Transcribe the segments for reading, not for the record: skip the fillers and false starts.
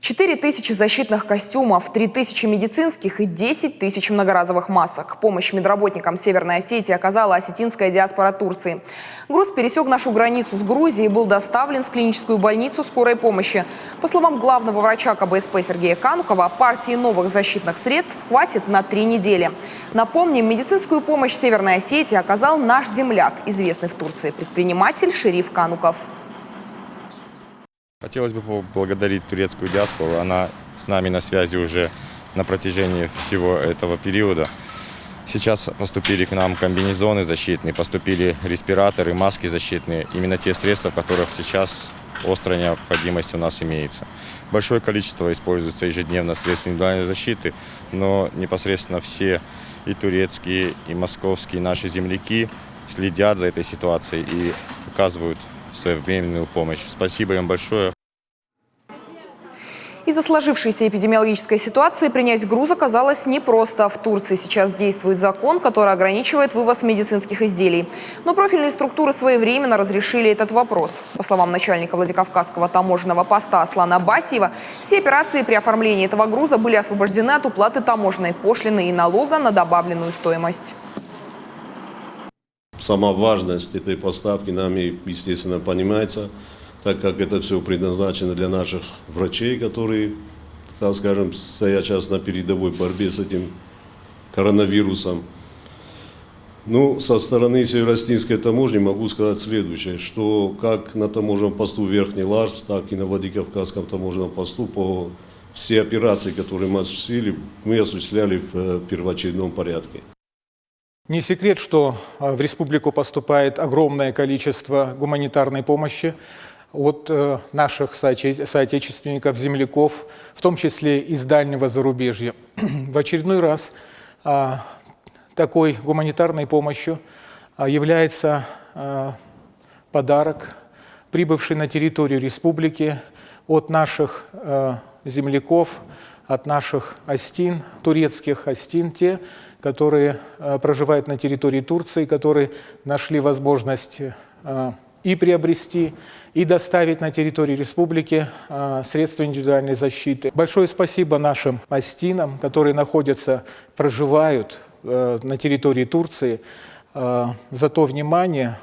4000 защитных костюмов, 3000 медицинских и 10 тысяч многоразовых масок. Помощь медработникам Северной Осетии оказала осетинская диаспора Турции. Груз пересек нашу границу с Грузией и был доставлен в клиническую больницу скорой помощи. По словам главного врача КБСП Сергея Канукова, партии новых защитных средств хватит на 3 недели. Напомним, медицинскую помощь Северной Осетии оказал наш земляк, известный в Турции предприниматель Шериф Кануков. Хотелось бы поблагодарить турецкую диаспору. Она с нами на связи уже на протяжении всего этого периода. Сейчас поступили к нам комбинезоны защитные, поступили респираторы, маски защитные. Именно те средства, которых сейчас острая необходимость у нас имеется. Большое количество используется ежедневно средств индивидуальной защиты, но непосредственно все и турецкие, и московские наши земляки следят за этой ситуацией и оказывают своевременную помощь. Спасибо им большое. Из-за сложившейся эпидемиологической ситуации принять груз оказалось непросто. В Турции сейчас действует закон, который ограничивает вывоз медицинских изделий. Но профильные структуры своевременно разрешили этот вопрос. По словам начальника Владикавказского таможенного поста Аслана Абасиева, все операции при оформлении этого груза были освобождены от уплаты таможенной пошлины и налога на добавленную стоимость. Сама важность этой поставки нами, естественно, понимается, так как это все предназначено для наших врачей, которые, так скажем, стоят сейчас на передовой борьбе с этим коронавирусом. Ну, со стороны Северо-Осетинской таможни могу сказать следующее, что как на таможенном посту Верхний Ларс, так и на Владикавказском таможенном посту по все операции, которые мы осуществляли в первоочередном порядке. Не секрет, что в республику поступает огромное количество гуманитарной помощи от наших соотечественников, земляков, в том числе из дальнего зарубежья. В очередной раз такой гуманитарной помощью является подарок, прибывший на территорию республики от наших земляков, от наших остин, турецких остин, те, которые проживают на территории Турции, которые нашли возможность и приобрести, и доставить на территорию республики средства индивидуальной защиты. Большое спасибо нашим остинам, которые находятся, проживают на территории Турции, за то внимание,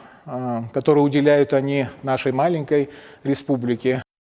которое уделяют они нашей маленькой республике.